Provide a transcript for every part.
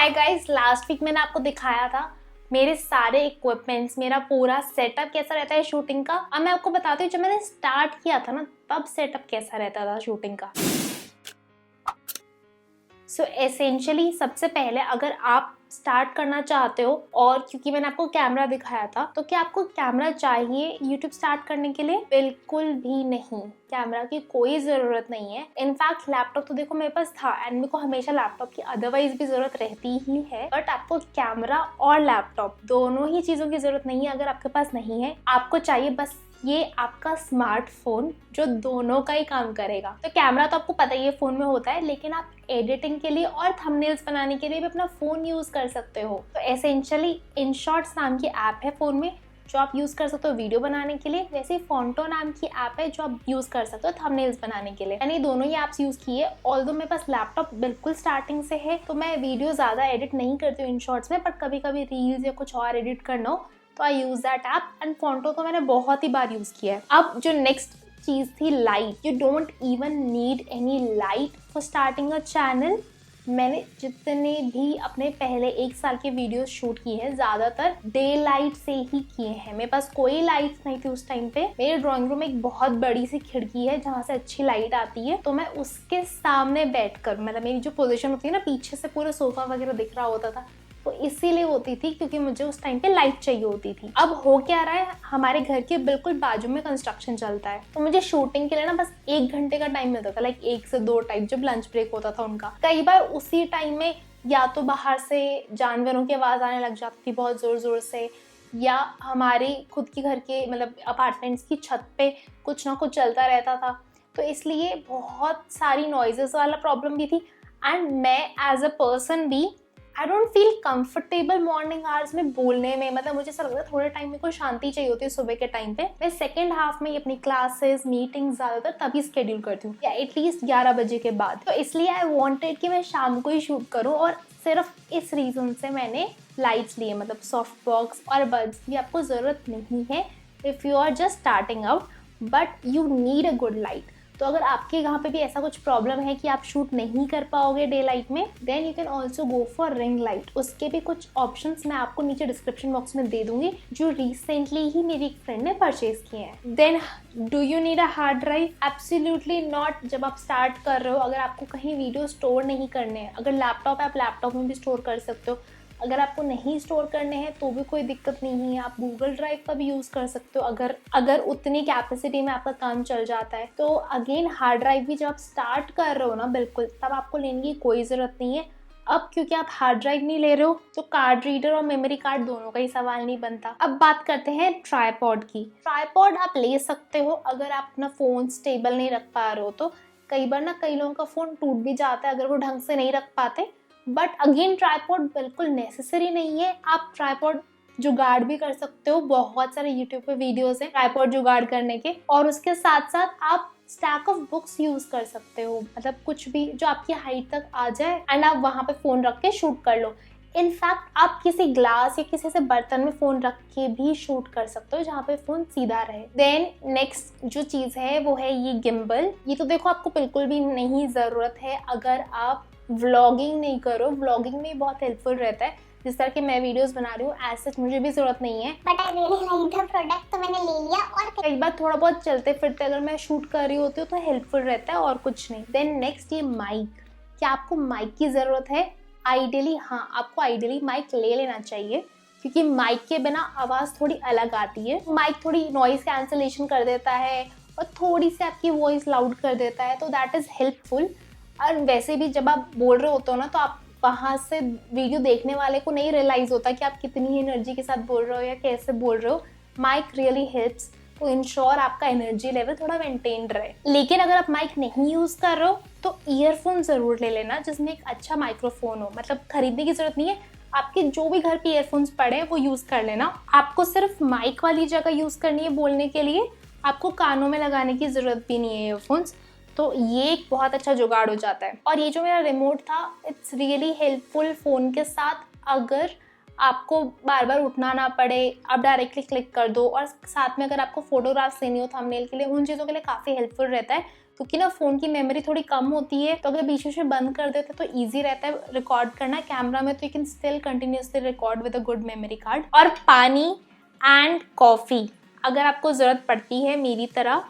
Hi guys, last week मैंने आपको दिखाया था मेरे सारे इक्विपमेंट्स, मेरा पूरा सेटअप कैसा रहता है शूटिंग का। अब मैं आपको बताती हूँ, जब मैंने स्टार्ट किया था ना तब सेटअप कैसा रहता था शूटिंग का। सो एसेंशियली सबसे पहले अगर आप स्टार्ट करना चाहते हो, और क्योंकि मैंने आपको कैमरा दिखाया था, तो क्या आपको कैमरा चाहिए यूट्यूब स्टार्ट करने के लिए? बिल्कुल भी नहीं, कैमरा की कोई ज़रूरत नहीं है। इनफैक्ट लैपटॉप तो देखो मेरे पास था, एंड मेरे को हमेशा लैपटॉप की अदरवाइज भी ज़रूरत रहती ही है, बट आपको कैमरा और लैपटॉप दोनों ही चीज़ों की ज़रूरत नहीं है। अगर आपके पास नहीं है, आपको चाहिए बस ये आपका स्मार्टफोन जो दोनों का ही काम करेगा। तो कैमरा तो आपको पता ही है फ़ोन में होता है, लेकिन आप एडिटिंग के लिए और थंबनेल्स बनाने के लिए भी अपना फ़ोन यूज़ कर सकते हो। तो एसेंशियली InShots नाम की ऐप है फ़ोन में जो आप यूज़ कर सकते हो वीडियो बनाने के लिए। वैसे ही फोंटो नाम की ऐप है जो आप यूज़ कर सकते हो थंबनेल्स बनाने के लिए। मैंने दोनों ही ऐप्स यूज़ किए। ऑल्दो मेरे पास लैपटॉप बिल्कुल स्टार्टिंग से है, तो मैं वीडियो ज़्यादा एडिट नहीं करती हूँ InShots में, बट कभी कभी रील्स या कुछ और एडिट करना हो तो आई यूज़ दैट ऐप। एंड फोंटो तो मैंने बहुत ही बार यूज़ किया है। अब जो नेक्स्ट चीज़ थी light. You don't even need any light for starting a channel. मैंने जितने भी अपने पहले 1 साल के वीडियोस शूट किए हैं ज़्यादातर डे लाइट से ही किए हैं। मेरे पास कोई लाइट्स नहीं थी उस टाइम पे। मेरे ड्राइंग रूम में एक बहुत बड़ी सी खिड़की है जहाँ से अच्छी लाइट आती है, तो मैं उसके सामने बैठकर, मतलब मेरी जो पोजीशन होती है ना, पीछे से पूरा सोफा वगैरह दिख रहा होता था, तो इसीलिए होती थी क्योंकि मुझे उस टाइम पे लाइट चाहिए होती थी। अब हो क्या रहा है, हमारे घर के बिल्कुल बाजू में कंस्ट्रक्शन चलता है, तो मुझे शूटिंग के लिए ना बस 1 घंटे का टाइम मिलता था, लाइक 1 से 2 टाइम, जब लंच ब्रेक होता था उनका। कई बार उसी टाइम में या तो बाहर से जानवरों की आवाज़ आने लग जाती थी बहुत ज़ोर ज़ोर से, या हमारी खुद की घर के मतलब अपार्टमेंट्स की छत पे कुछ ना कुछ चलता रहता था, तो इसलिए बहुत सारी नॉइजेस वाला प्रॉब्लम भी थी। एंड मैं एज अ पर्सन भी I don't feel comfortable morning hours में बोलने में। मतलब मुझे ऐसा लगता है थोड़े टाइम में कोई शांति चाहिए होती है सुबह के टाइम पे। मैं सेकंड हाफ में अपनी क्लासेस मीटिंग्स ज़्यादातर तभी स्केड्यूल करती हूँ, या एटलीस्ट 11 बजे के बाद। तो इसलिए आई वांटेड कि मैं शाम को ही शूट करूँ, और सिर्फ इस रीज़न से मैंने लाइट्स लिए, मतलब सॉफ्ट बॉक्स और बड्स की आपको ज़रूरत नहीं है if you are just starting out, but you need a good light. तो अगर आपके यहाँ पे भी ऐसा कुछ प्रॉब्लम है कि आप शूट नहीं कर पाओगे डे लाइट में, then you can also go for ring light. उसके भी कुछ ऑप्शंस मैं आपको नीचे डिस्क्रिप्शन बॉक्स में दे दूंगी, जो रिसेंटली ही मेरी एक फ्रेंड ने परचेज किए हैं। Then do you need a hard drive? Absolutely not. जब आप स्टार्ट कर रहे हो, अगर आपको कहीं वीडियो स्टोर नहीं करने हैं, अगर लैपटॉप है आप लैपटॉप में भी स्टोर कर सकते हो। अगर आपको नहीं स्टोर करने हैं तो भी कोई दिक्कत नहीं है, आप गूगल ड्राइव का भी यूज़ कर सकते हो अगर उतनी कैपेसिटी में आपका काम चल जाता है। तो अगेन हार्ड ड्राइव भी जब आप स्टार्ट कर रहे हो ना, बिल्कुल तब आपको लेने की कोई ज़रूरत नहीं है। अब क्योंकि आप हार्ड ड्राइव नहीं ले रहे हो, तो कार्ड रीडर और मेमोरी कार्ड दोनों का ही सवाल नहीं बनता। अब बात करते हैं ट्राइपॉड की। ट्राइपॉड आप ले सकते हो अगर आप अपना फ़ोन स्टेबल नहीं रख पा रहे हो तो। कई बार ना कई लोगों का फ़ोन टूट भी जाता है अगर वो ढंग से नहीं रख पाते, बट अगेन ट्राइपॉड बिल्कुल नेसेसरी नहीं है। आप ट्राइपॉड जुगाड़ भी कर सकते हो, बहुत सारे यूट्यूब पे वीडियोस हैं ट्राइपॉड जुगाड़ करने के। और उसके साथ साथ आप स्टैक ऑफ बुक्स यूज कर सकते हो, मतलब कुछ भी जो आपकी हाइट तक आ जाए, एंड आप वहाँ पे फोन रख के शूट कर लो। इनफैक्ट आप किसी ग्लास या किसी से बर्तन में फोन रख के भी शूट कर सकते हो जहाँ पे फोन सीधा रहे। देन नेक्स्ट जो चीज है वो है ये गिम्बल। ये तो देखो आपको बिल्कुल भी नहीं जरूरत है अगर आप व्लॉगिंग नहीं करो। व्लॉगिंग में बहुत हेल्पफुल रहता है, जिस तरह की मैं वीडियोस बना रही हूँ, एज सच मुझे भी जरूरत नहीं है, but I really like the product, तो मैंने ले लिया। और कई बार थोड़ा बहुत चलते फिरते अगर मैं शूट कर रही होती हूँ तो हेल्पफुल रहता है, और कुछ नहीं। देन नेक्स्ट ये माइक। क्या आपको माइक की जरूरत है? आइडियली हाँ, आपको आइडियली माइक ले लेना चाहिए, क्योंकि माइक के बिना आवाज़ थोड़ी अलग आती है। माइक थोड़ी नॉइज कैंसलेशन कर देता है और थोड़ी सी आपकी वॉइस लाउड कर देता है, तो दैट इज़ हेल्पफुल। और वैसे भी जब आप बोल रहे होते हो ना, तो आप वहाँ से वीडियो देखने वाले को नहीं रियलाइज होता कि आप कितनी एनर्जी के साथ बोल रहे हो या कैसे बोल रहे हो। Mic really helps to ensure आपका एनर्जी लेवल थोड़ा मेंटेन रहे। लेकिन अगर आप माइक नहीं यूज कर रहे हो तो ईयरफोन जरूर ले लेना जिसमें एक अच्छा माइक्रोफोन हो। मतलब खरीदने की जरूरत नहीं है, आपके जो भी घर पे ईयरफोन्स पड़े हैं वो यूज कर लेना। आपको सिर्फ माइक वाली जगह यूज करनी है बोलने के लिए, आपको कानों में लगाने की जरूरत भी नहीं है ईयरफोन्स। तो ये एक बहुत अच्छा जुगाड़ हो जाता है। और ये जो मेरा रिमोट था, इट्स रियली हेल्पफुल फ़ोन के साथ। अगर आपको बार बार उठना ना पड़े, आप डायरेक्टली क्लिक कर दो, और साथ में अगर आपको फोटोग्राफ्स लेनी हो थंबनेल के लिए, उन चीज़ों के लिए काफ़ी हेल्पफुल रहता है। क्योंकि ना फ़ोन की मेमोरी थोड़ी कम होती है, तो अगर बीच बीच में बंद कर देते तो ईजी रहता है रिकॉर्ड करना कैमरा में, तो you can still continuously record with a good memory card. और पानी एंड कॉफ़ी अगर आपको ज़रूरत पड़ती है मेरी तरह,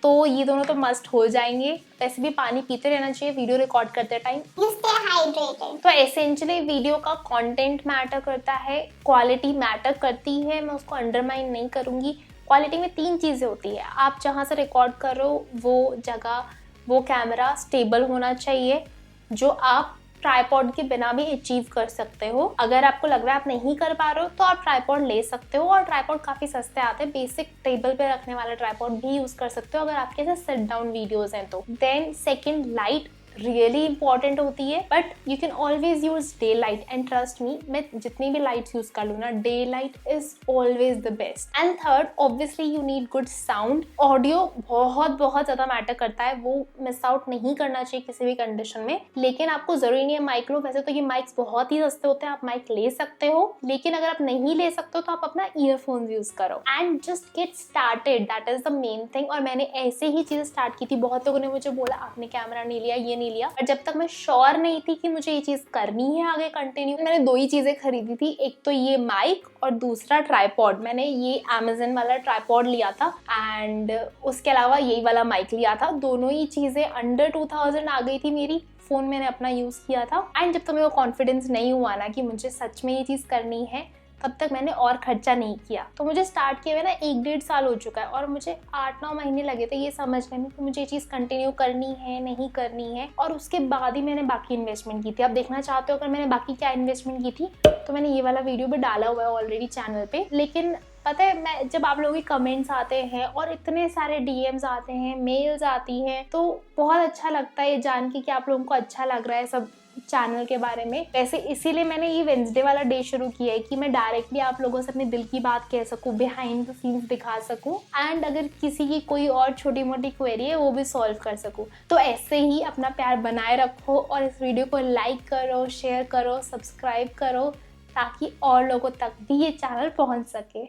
तो ये दोनों तो मस्ट हो जाएंगे। वैसे भी पानी पीते रहना चाहिए वीडियो रिकॉर्ड करते टाइम। You stay hydrated. तो एसेंशियली वीडियो का कंटेंट मैटर करता है, क्वालिटी मैटर करती है, मैं उसको अंडरमाइन नहीं करूँगी। क्वालिटी में 3 चीज़ें होती है, आप जहाँ से रिकॉर्ड कर रहे हो वो जगह, वो कैमरा स्टेबल होना चाहिए, जो आप ट्राइपॉड के बिना भी अचीव कर सकते हो। अगर आपको लग रहा है आप नहीं कर पा रहे हो तो आप ट्राइपॉड ले सकते हो, और ट्राइपॉड काफ़ी सस्ते आते हैं, बेसिक टेबल पे रखने वाला ट्राइपॉड भी यूज़ कर सकते हो अगर आपके ऐसे सिट डाउन वीडियोज़ हैं तो। Then second, light really important होती है, but you can always use daylight, and trust me मैं जितनी भी लाइट्स यूज कर लूँ ना, daylight is always the best. And third, obviously you need good sound. Audio बहुत ज़्यादा मैटर करता है, वो मिस आउट नहीं करना चाहिए किसी भी कंडीशन में। लेकिन आपको जरूरी नहीं है माइक लो, वैसे तो ये माइक्स बहुत ही सस्ते होते हैं, आप माइक ले सकते हो, लेकिन अगर आप नहीं ले सकते हो तो आप अपना ईयरफोन्स यूज करो and just get started, that is the main thing. और मैंने ऐसे ही चीजें स्टार्ट की थी, बहुत लोगों ने मुझे बोला आपने कैमरा नहीं लिया, ये नहीं लिया, और जब तक मैं श्योर नहीं थी कि मुझे ये चीज करनी है आगे कंटिन्यू, मैंने 2 ही चीजें खरीदी थी, एक तो ये माइक और दूसरा ट्राइपॉड। मैंने ये Amazon वाला ट्राइपॉड लिया था एंड उसके अलावा यही वाला माइक लिया था। दोनों ही चीजें अंडर 2000 आ गई थी मेरी। फोन मैंने अपना यूज किया था, एंड जब तक मेरे को कॉन्फिडेंस नहीं हुआ ना कि मुझे सच में ये चीज करनी है, तब तक मैंने और खर्चा नहीं किया। तो मुझे स्टार्ट किए हुए ना 1-1.5 साल हो चुका है, और मुझे 8-9 महीने लगे थे ये समझने में कि मुझे ये चीज़ कंटिन्यू करनी है नहीं करनी है, और उसके बाद ही मैंने बाकी इन्वेस्टमेंट की थी। आप देखना चाहते हो अगर मैंने बाकी क्या इन्वेस्टमेंट की थी, तो मैंने ये वाला वीडियो भी डाला हुआ है ऑलरेडी चैनल पे। लेकिन पता है, मैं जब आप लोगों के कमेंट्स आते हैं और इतने सारे डीएम्स आते हैं, मेल्स आती हैं, तो बहुत अच्छा लगता है ये जान के कि आप लोगों को अच्छा लग रहा है सब चैनल के बारे में। वैसे इसीलिए मैंने ये वेंसडे वाला डे शुरू किया है कि मैं डायरेक्टली आप लोगों से अपने दिल की बात कह सकूं, बिहाइंड द सीन्स दिखा सकूं, एंड अगर किसी की कोई और छोटी मोटी क्वेरी है वो भी सॉल्व कर सकूं। तो ऐसे ही अपना प्यार बनाए रखो और इस वीडियो को लाइक करो, शेयर करो, सब्सक्राइब करो, ताकि और लोगों तक भी ये चैनल पहुंच सके।